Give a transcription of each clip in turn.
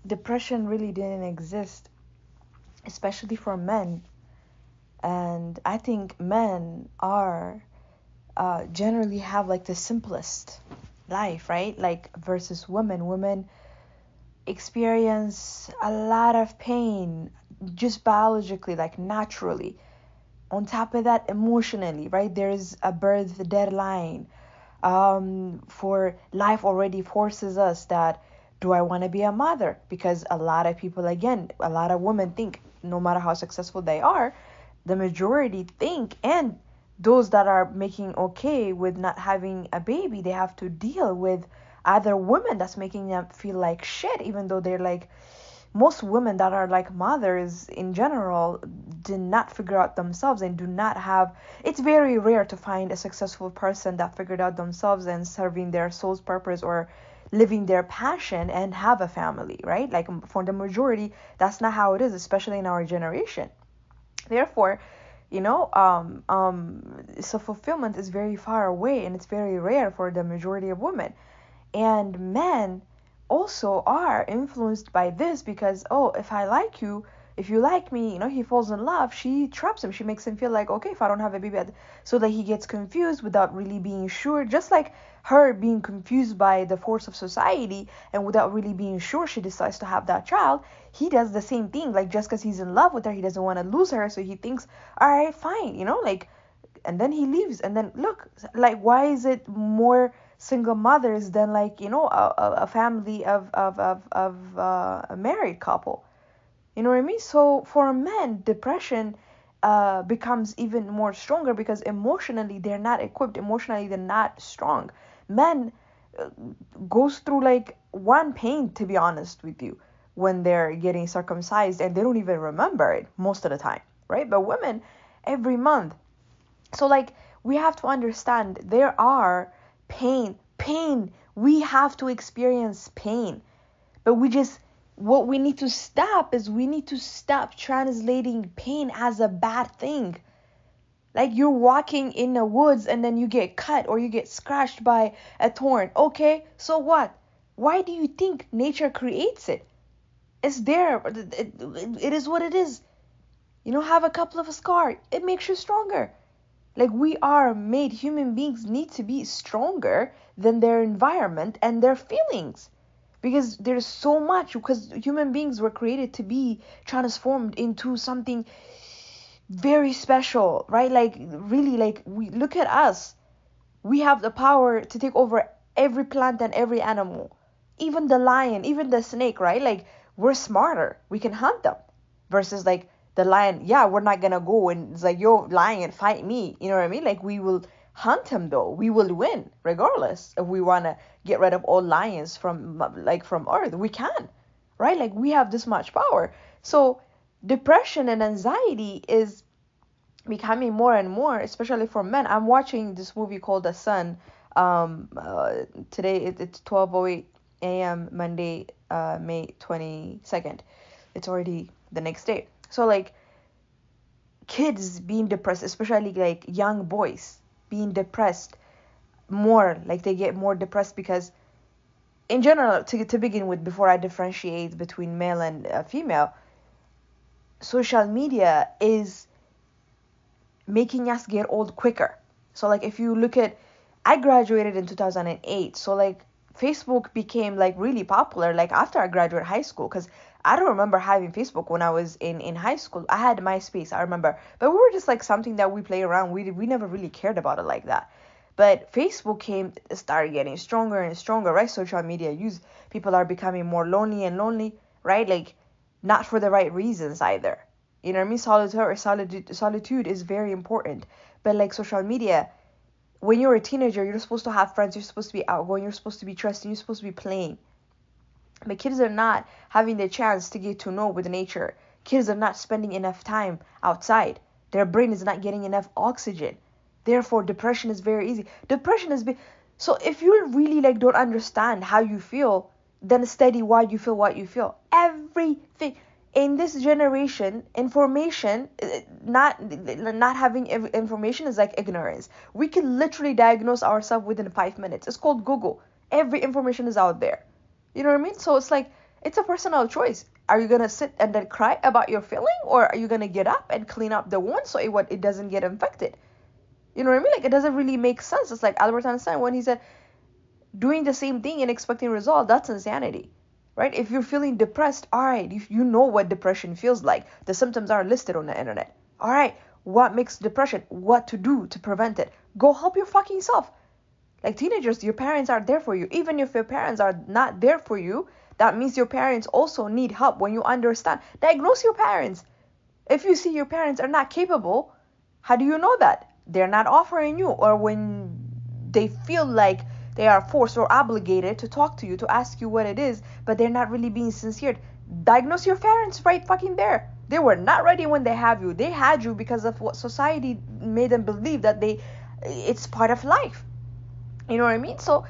depression really didn't exist, especially for men. And I think men are generally have like the simplest life, right? Like versus women. Women experience a lot of pain just biologically, like naturally. On top of that, emotionally, right? There's a birth deadline. For life already forces us that, do I want to be a mother? Because a lot of people, again, a lot of women think no matter how successful they are, the majority think, and those that are making okay with not having a baby, they have to deal with other women that's making them feel like shit, even though they're like, most women that are like mothers in general do not figure out themselves and do not have, it's very rare to find a successful person that figured out themselves and serving their soul's purpose or living their passion and have a family, right? Like for the majority, that's not how it is, especially in our generation. Therefore, self-fulfillment is very far away and it's very rare for the majority of women. And men also are influenced by this because, oh, if I like you, if you like me, he falls in love, she traps him. She makes him feel like, okay, if I don't have a baby, so that he gets confused without really being sure. Just like her being confused by the force of society and without really being sure, she decides to have that child. He does the same thing. Like, just because he's in love with her, he doesn't want to lose her, so he thinks, all right, fine, like, and then he leaves. And then look, like, why is it more single mothers than, like, a family of a married couple? You know what I mean? So for men, depression becomes even more stronger because emotionally they're not equipped, emotionally they're not strong. Men uh, goes through like one pain, to be honest with you, when they're getting circumcised, and they don't even remember it most of the time, right? But women, every month. So like, we have to understand there are pain. We have to experience pain. But what we need to stop is we need to stop translating pain as a bad thing. Like, you're walking in the woods and then you get cut or you get scratched by a thorn. Okay, so what? Why do you think nature creates it? It's there. It is what it is. Have a couple of scars. It makes you stronger. Like, we are made, human beings need to be stronger than their environment and their feelings. Because there's so much, because human beings were created to be transformed into something very special, right? Like, really, like, we look at us. We have the power to take over every plant and every animal. Even the lion, even the snake, right? Like, we're smarter. We can hunt them. Versus like the lion, yeah, we're not gonna go and it's like, yo, lion, fight me. You know what I mean? Like, we will hunt him though. We will win regardless. If we wanna get rid of all lions from Earth, we can, right? Like, we have this much power. So depression and anxiety is becoming more and more, especially for men. I'm watching this movie called The Sun. Today it's 12:08 a.m. Monday, May 22nd. It's already the next day. So like, kids being depressed, especially like young boys being depressed more, like they get more depressed because in general, to begin with, before I differentiate between male and female, social media is making us get old quicker. So like, if you look at, I graduated in 2008, so like Facebook became like really popular like after I graduated high school, because I don't remember having Facebook when I was in high school. I had MySpace, I remember, but we were just like something that we play around. We never really cared about it like that. But Facebook started getting stronger and stronger, right? Social media use, people are becoming more lonely and lonely, right? Like, not for the right reasons either. You know what I mean? Solitude is very important. But like, social media, when you're a teenager, you're supposed to have friends, you're supposed to be outgoing, you're supposed to be trusting, you're supposed to be playing. But kids are not having the chance to get to know with nature. Kids are not spending enough time outside. Their brain is not getting enough oxygen. Therefore, depression is very easy. Depression is big. So if you really like don't understand how you feel, then study why you feel what you feel. Everything in this generation, information, not having information is like ignorance. We can literally diagnose ourselves within 5 minutes. It's called Google. Every information is out there. You know what I mean? So it's like, it's a personal choice. Are you gonna sit and then cry about your feeling, or are you gonna get up and clean up the wound so it doesn't get infected? You know what I mean? Like, it doesn't really make sense. It's like Albert Einstein when he said, doing the same thing and expecting result, that's insanity, right? If you're feeling depressed, all right, you know what depression feels like. The symptoms are listed on the internet. All right, what makes depression? What to do to prevent it? Go help your fucking self. Like teenagers, your parents are there for you. Even if your parents are not there for you, that means your parents also need help. When you understand, diagnose your parents. If you see your parents are not capable, how do you know that? They're not offering you, or when they feel like they are forced or obligated to talk to you, to ask you what it is, but they're not really being sincere. Diagnose your parents right fucking there. They were not ready when they have you. They had you because of what society made them believe that it's part of life. You know what I mean? So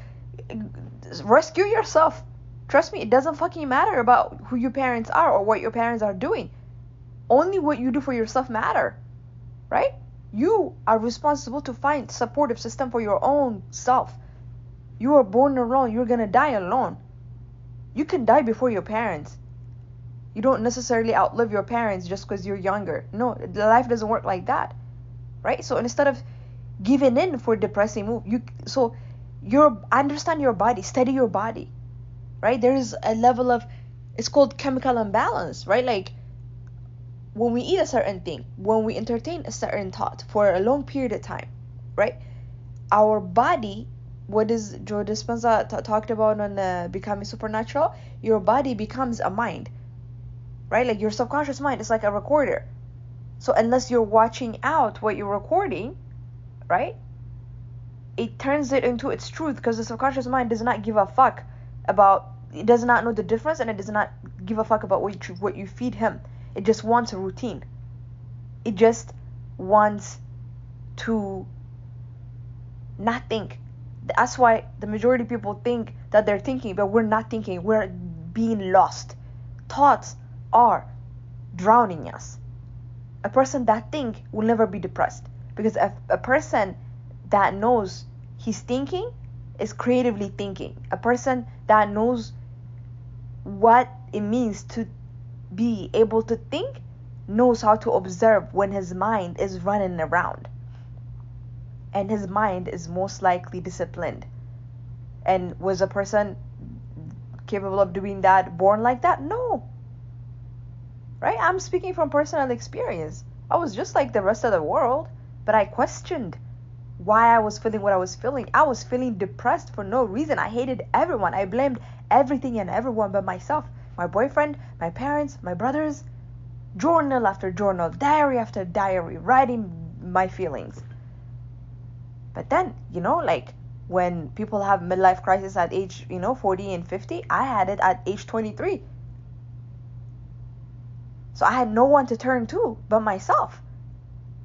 rescue yourself. Trust me, it doesn't fucking matter about who your parents are or what your parents are doing. Only what you do for yourself matter, right? You are responsible to find supportive system for your own self. You are born alone. You're gonna die alone. You can die before your parents. You don't necessarily outlive your parents just because you're younger. No, life doesn't work like that, right? So instead of giving in for depressing move, understand your body, study your body, right? There is a level of, it's called chemical imbalance, right? Like when we eat a certain thing, when we entertain a certain thought for a long period of time, right? Our body, what is Joe Dispenza talked about on Becoming Supernatural, your body becomes a mind, right? Like your subconscious mind is like a recorder. So unless you're watching out what you're recording, right, it turns it into its truth, because the subconscious mind does not give a fuck about, it does not know the difference, and it does not give a fuck about what you feed him. It just wants a routine. It just wants to not think. That's why the majority of people think that they're thinking, but we're not thinking. We're being lost. Thoughts are drowning us. A person that thinks will never be depressed, because a person that knows he's thinking is creatively thinking. A person that knows what it means to be able to think knows how to observe when his mind is running around. And his mind is most likely disciplined. And was a person capable of doing that, born like that? No. Right? I'm speaking from personal experience. I was just like the rest of the world, but I questioned why I was feeling what I was feeling. I was feeling depressed for no reason. I hated everyone. I blamed everything and everyone but myself. My boyfriend, my parents, my brothers. Journal after journal, diary after diary, writing my feelings. But then, like when people have midlife crisis at age, 40 and 50, I had it at age 23. So I had no one to turn to but myself.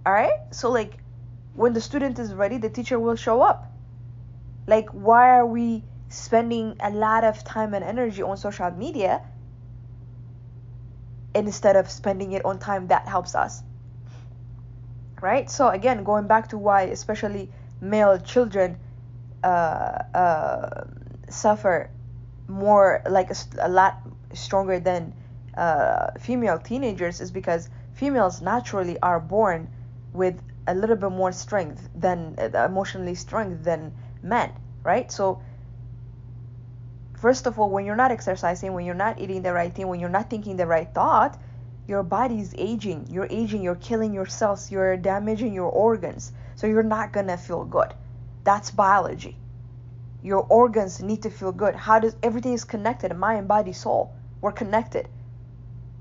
All right? So like when the student is ready, the teacher will show up. Like, why are we spending a lot of time and energy on social media instead of spending it on time that helps us? Right? So again, going back to why especially male children suffer more, like a lot stronger than female teenagers, is because females naturally are born with a little bit more strength than emotionally strength than men, right? So first of all, when you're not exercising, when you're not eating the right thing, when you're not thinking the right thought, your body's aging. You're aging, you're killing your cells, you're damaging your organs. So you're not gonna feel good. That's biology. Your organs need to feel good. Everything is connected, mind, body, soul. We're connected.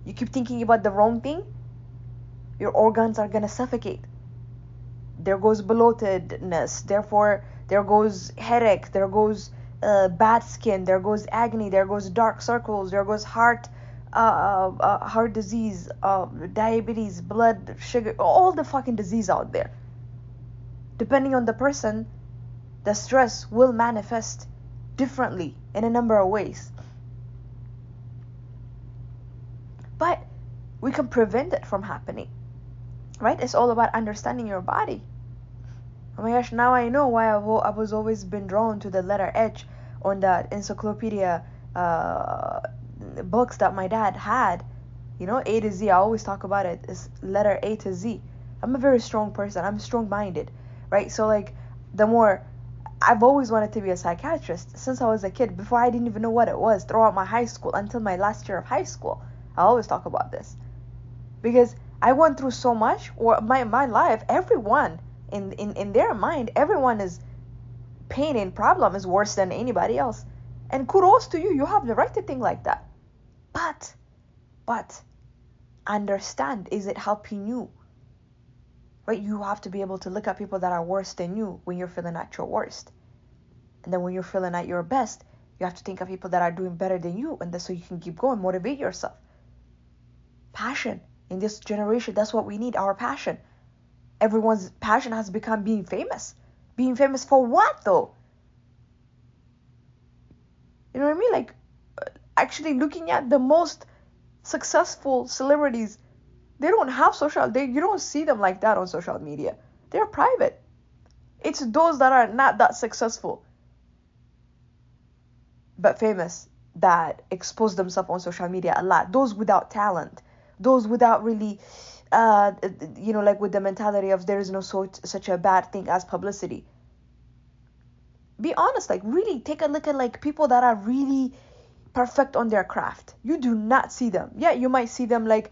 You keep thinking about the wrong thing, your organs are gonna suffocate. There goes bloatedness, therefore there goes headache, there goes bad skin, there goes agony, there goes dark circles, there goes heart disease, diabetes, blood sugar, all the fucking disease out there. Depending on the person, the stress will manifest differently in a number of ways. But we can prevent it from happening, right? It's all about understanding your body. Oh my gosh, now I know why I was always been drawn to the letter H on that encyclopedia books that my dad had, A to Z. I always talk about it. It's letter A to Z. I'm a very strong person. I'm strong-minded, right? So like, the more I've always wanted to be a psychiatrist since I was a kid. Before I didn't even know what it was. Throughout my high school until my last year of high school, I always talk about this because I went through so much. Or my life, everyone in their mind, everyone is pain and problem is worse than anybody else. And kudos to you. You have the right to think like that. But understand, is it helping you? Right? You have to be able to look at people that are worse than you when you're feeling at your worst. And then when you're feeling at your best, you have to think of people that are doing better than you, and that's so you can keep going, motivate yourself. Passion. In this generation, that's what we need, our passion. Everyone's passion has become being famous. Being famous for what, though? You know what I mean? Like, actually looking at the most successful celebrities, they don't have you don't see them like that on social media. They're private. It's those that are not that successful but famous that expose themselves on social media a lot. Those without talent, those without really like with the mentality of there is no such a bad thing as publicity. Be honest, like really take a look at like people that are really perfect on their craft. You do not see them. Yeah, you might see them like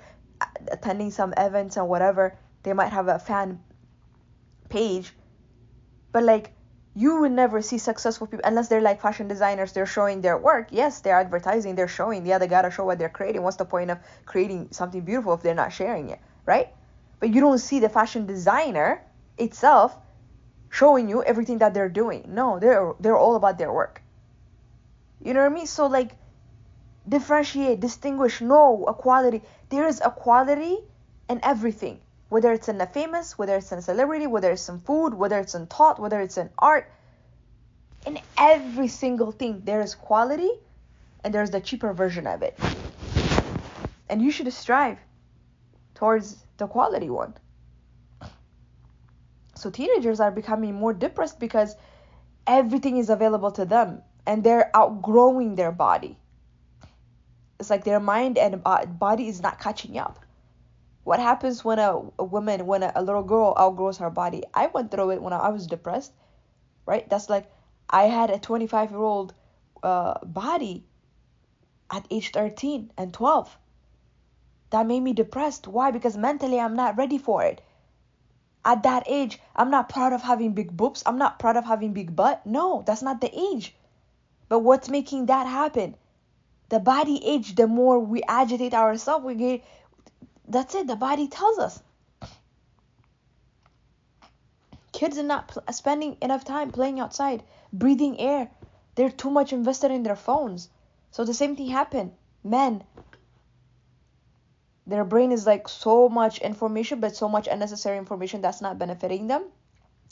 attending some events and whatever. They might have a fan page, but like you would never see successful people unless they're like fashion designers. They're showing their work. Yes, they're advertising. They're showing. Yeah, they gotta show what they're creating. What's the point of creating something beautiful if they're not sharing it, right? But you don't see the fashion designer itself showing you everything that they're doing. No, they're all about their work. You know what I mean? So like, differentiate, distinguish, know equality. There is equality in everything, whether it's in a famous, whether it's in a celebrity, whether it's in food, whether it's in thought, whether it's in art. In every single thing, there is quality, and there's the cheaper version of it. And you should strive towards the quality one. So teenagers are becoming more depressed because everything is available to them, and they're outgrowing their body. It's like their mind and body is not catching up. What happens when a little girl outgrows her body? I went through it when I was depressed, right? That's like I had a 25-year-old body at age 13 and 12. That made me depressed. Why? Because mentally I'm not ready for it. At that age, I'm not proud of having big boobs. I'm not proud of having big butt. No, that's not the age. But what's making that happen? The body age, the more we agitate ourselves, that's it. The body tells us. Kids are not spending enough time playing outside, breathing air. They're too much invested in their phones. So the same thing happened. Men, their brain is like so much information, but so much unnecessary information that's not benefiting them.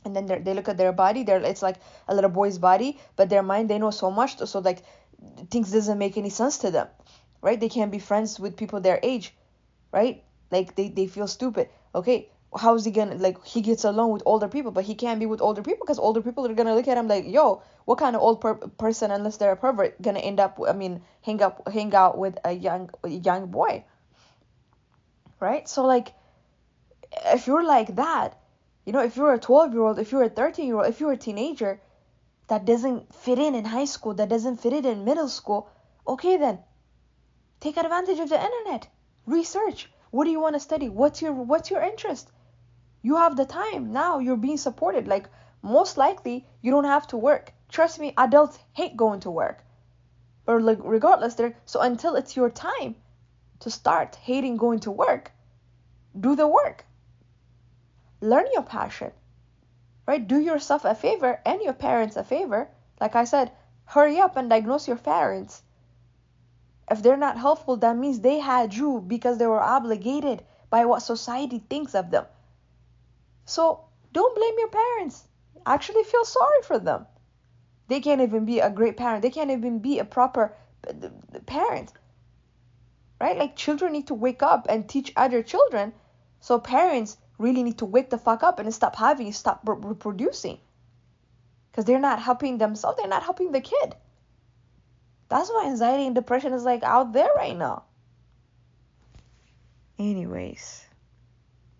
And then they look at their body. It's like a little boy's body, but their mind, they know so much. So like things doesn't make any sense to them, right? They can't be friends with people their age, right? Like they feel stupid. Okay, how is he gonna, like, he gets along with older people, but he can't be with older people because older people are gonna look at him like, yo, what kind of old person, unless they're a pervert, gonna hang out with a young boy, right? So like, if you're like that, if you're a 12-year-old, if you're a 13-year-old, if you're a teenager that doesn't fit in high school, that doesn't fit in middle school, okay, then take advantage of the internet. Research. What do you want to study? What's your interest? You have the time now. You're being supported. Like, most likely you don't have to work. Trust me, adults hate going to work. But like, regardless, so until it's your time to start hating going to work, do the work. Learn your passion. Right? Do yourself a favor and your parents a favor. Like I said, hurry up and diagnose your parents. If they're not helpful, that means they had you because they were obligated by what society thinks of them. So don't blame your parents. Actually feel sorry for them. They can't even be a great parent. They can't even be a proper parent. Right? Like, children need to wake up and teach other children. So parents really need to wake the fuck up and stop reproducing. Because they're not helping themselves. They're not helping the kid. That's why anxiety and depression is like out there right now. Anyways,